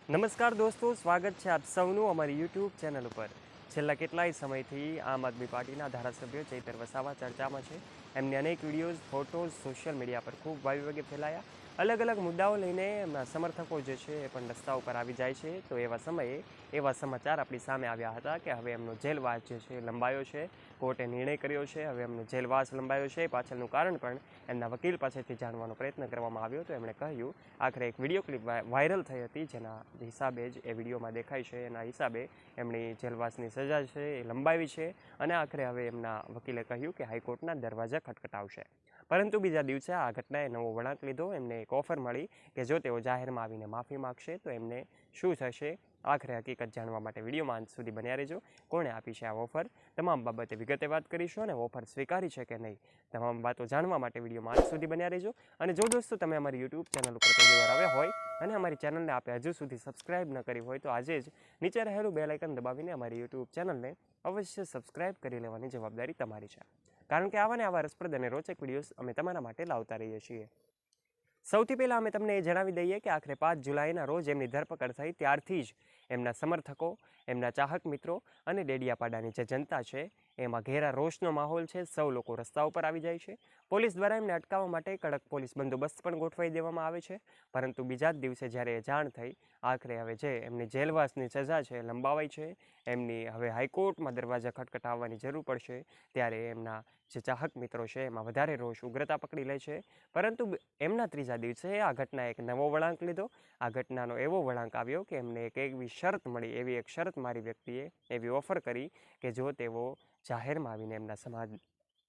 નમસ્કાર દોસ્તો, સ્વાગત છે આપ સૌનું અમારી યુટ્યુબ ચેનલ ઉપર। છેલ્લા કેટલાય સમયથી આમ આદમી પાર્ટીના ધારાસભ્ય ચૈતર વસાવા ચર્ચામાં છે। એમની અનેક વિડીયોઝ, ફોટોઝ સોશિયલ મીડિયા પર ખૂબ વાયુવેગે ફેલાયા। અલગ અલગ મુદ્દાઓ લઈને એમના સમર્થકો જે છે એ પણ રસ્તા ઉપર આવી જાય છે। તો એવા સમયે એવા સમાચાર આપણી સામે આવ્યા હતા કે હવે એમનો જેલવાસ જે છે લંબાયો છે। કોર્ટે નિર્ણય કર્યો છે, હવે એમનો જેલવાસ લંબાયો છે। પાછળનું કારણ પણ એમના વકીલ પાસેથી જાણવાનો પ્રયત્ન કરવામાં આવ્યો। તો એમણે કહ્યું, આખરે એક વિડીયો ક્લિપ વાયરલ થઈ હતી, જેના હિસાબે જ એ વિડીયોમાં દેખાય છે એના હિસાબે એમની જેલવાસની સજા છે એ લંબાવી છે। અને આખરે હવે એમના વકીલે કહ્યું કે હાઈકોર્ટના દરવાજા ખટખટાવશે। પરંતુ બીજા દિવસે આ ઘટનાએ નવો વળાંક લીધો। એમને એક ઓફર મળી કે જો તેઓ જાહેરમાં આવીને માફી માગશે તો એમને શું થશે। આખરે હકીકત જાણવા માટે વિડીયોમાં અંત સુધી બન્યા રહેજો। કોણે આપી છે આ ઓફર, તમામ બાબતે વિગતે વાત કરીશું અને ઓફર સ્વીકારી છે કે નહીં, તમામ વાતો જાણવા માટે વિડીયોમાં અંત સુધી બન્યા રહેજો। અને જો દોસ્તો તમે અમારી યુટ્યુબ ચેનલ ઉપર પહેલી વાર આવ્યા હોય અને અમારી ચેનલને આપણે હજુ સુધી સબસ્ક્રાઇબ ન કરી હોય તો આજે જ નીચે રહેલું બેલ આઇકન દબાવીને અમારી યુટ્યુબ ચેનલને અવશ્ય સબસ્ક્રાઇબ કરી લેવાની જવાબદારી તમારી છે, કારણ કે આવા ને આવા રસપ્રદ અને રોચક વિડીયોઝ અમે તમારા માટે લાવતા રહીએ છીએ। સૌથી પહેલાં અમે તમને એ જણાવી દઈએ કે આખરે 5 જુલાઈના રોજ એમની ધરપકડ થઈ ત્યારથી જ એમના સમર્થકો, એમના ચાહક મિત્રો અને ડેડિયાપાડાની જે જનતા છે એમાં ઘેરા રોષનો માહોલ છે। સૌ લોકો રસ્તા ઉપર આવી જાય છે। પોલીસ દ્વારા એમને અટકાવવા માટે કડક પોલીસ બંદોબસ્ત પણ ગોઠવાઈ દેવામાં આવે છે। પરંતુ બીજા જ દિવસે જ્યારે એ જાણ થઈ આખરે હવે જે એમની જેલવાસની સજા છે લંબાવાઈ છે, એમની હવે હાઈકોર્ટમાં દરવાજા ખટખટાવવાની જરૂર પડશે, ત્યારે એમના જે ચાહક મિત્રો છે એમાં વધારે રોષ ઉગ્રતા પકડી લે છે। પરંતુ એમના ત્રીજા દિવસે આ ઘટનાએ એક નવો વળાંક લીધો। આ ઘટનાનો એવો વળાંક આવ્યો કે એમને એક એવી શરત મળી, એવી એક શરત મારી વ્યક્તિએ એવી ઓફર કરી કે જો તેઓ જાહેરમાં આવીને એમના સમાજ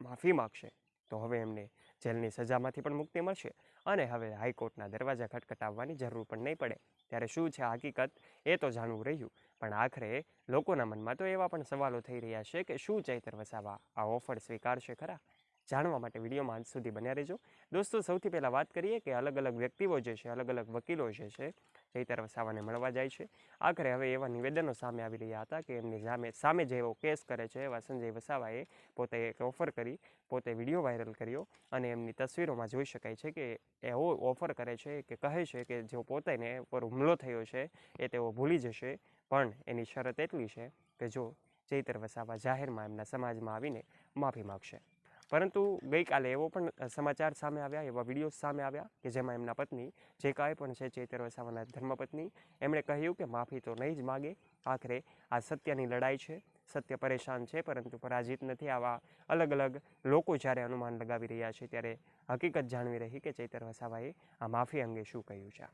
માફી માગશે તો હવે એમને જેલની સજામાંથી પણ મુક્તિ મળશે અને હવે હાઈકોર્ટના દરવાજા ખટખટાવવાની જરૂર પણ નહીં પડે। ત્યારે શું છે હકીકત એ તો જાણવું રહ્યું, પણ આખરે લોકોના મનમાં તો એવા પણ સવાલો થઈ રહ્યા છે કે શું ચૈતર વસાવા આ ઓફર સ્વીકારશે ખરા? જાણવા માટે વિડીયોમાં અંત સુધી બન્યા રહેજો। દોસ્તો, સૌથી પહેલાં વાત કરીએ કે અલગ અલગ વ્યક્તિઓ જે છે, અલગ અલગ વકીલો જે છે ચૈતર વસાવાને મળવા જાય છે। આખરે હવે એવા નિવેદનો સામે આવી રહ્યા હતા કે એમની સામે જે એવો કેસ કરે છે એવા સંજય વસાવાએ પોતે એક ઓફર કરી, પોતે વિડીયો વાયરલ કર્યો અને એમની તસવીરોમાં જોઈ શકાય છે કે એવો ઓફર કરે છે કે કહે છે કે જો પોતાને ઉપર હુમલો થયો છે એ તેઓ ભૂલી જશે, પણ એની શરત એટલી છે કે જો ચૈતર વસાવા જાહેરમાં એમના સમાજમાં આવીને માફી માગશે। પરંતુ ગઈકાલે એવો પણ સમાચાર સામે આવ્યા, એવા વિડીયો સામે આવ્યા કે જેમાં એમના પત્ની, જે કાંઈ પણ છે ચૈતર વસાવાના ધર્મપત્ની, એમણે કહ્યું કે માફી તો નહીં જ માગે। આખરે આ સત્યની લડાઈ છે, સત્ય પરેશાન છે પરંતુ પરાજિત નથી। આવા અલગ અલગ લોકો જ્યારે અનુમાન લગાવી રહ્યા છે ત્યારે હકીકત જાણવી રહી કે ચૈતર વસાવાએ આ માફી અંગે શું કહ્યું છે।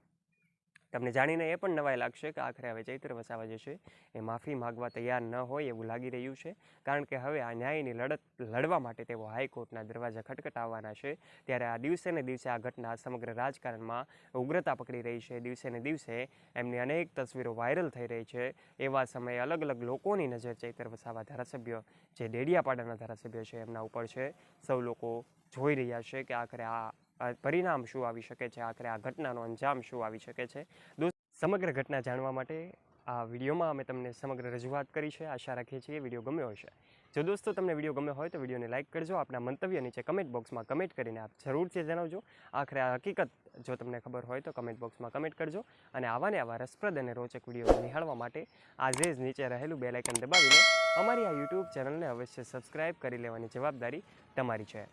તમને જાણીને એ પણ નવાઈ લાગશે કે આખરે હવે ચૈતર વસાવા જે છે એ માફી માગવા તૈયાર ન હોય એવું લાગી રહ્યું છે, કારણ કે હવે આ ન્યાયની લડત લડવા માટે તેઓ હાઈકોર્ટના દરવાજા ખટખટાવવાના છે। ત્યારે આ દિવસે ને દિવસે આ ઘટના સમગ્ર રાજકારણમાં ઉગ્રતા પકડી રહી છે। દિવસે ને દિવસે એમની અનેક તસવીરો વાયરલ થઈ રહી છે। એવા સમયે અલગ અલગ લોકોની નજર ચૈતર વસાવા ધારાસભ્ય, જે ડેડિયાપાડાના ધારાસભ્ય છે એમના ઉપર છે। સૌ લોકો જોઈ રહ્યા છે કે આખરે આ પરિણામ શું આવી શકે છે, આખરે આ ઘટનાનો અંજામ શું આવી શકે છે। સમગ્ર ઘટના જાણવા માટે આ વિડીયોમાં અમે તમને સમગ્ર રજૂઆત કરી છે। આશા રાખીએ છીએ વિડીયો ગમ્યો હશે। જો દોસ્તો તમને વિડીયો ગમ્યો હોય તો વિડીયોને લાઇક કરજો, આપના મંતવ્ય નીચે કમેન્ટ બોક્સમાં કમેન્ટ કરીને આપ જરૂરથી જણાવજો। આખરે આ હકીકત જો તમને ખબર હોય તો કમેન્ટ બોક્સમાં કમેન્ટ કરજો અને આવા ને આવા રસપ્રદ અને રોચક વિડીયો નિહાળવા માટે આજે જ નીચે રહેલું બેલ આઇકન દબાવીને અમારી આ યુટ્યુબ ચેનલને અવશ્ય સબસ્ક્રાઇબ કરી લેવાની જવાબદારી તમારી છે।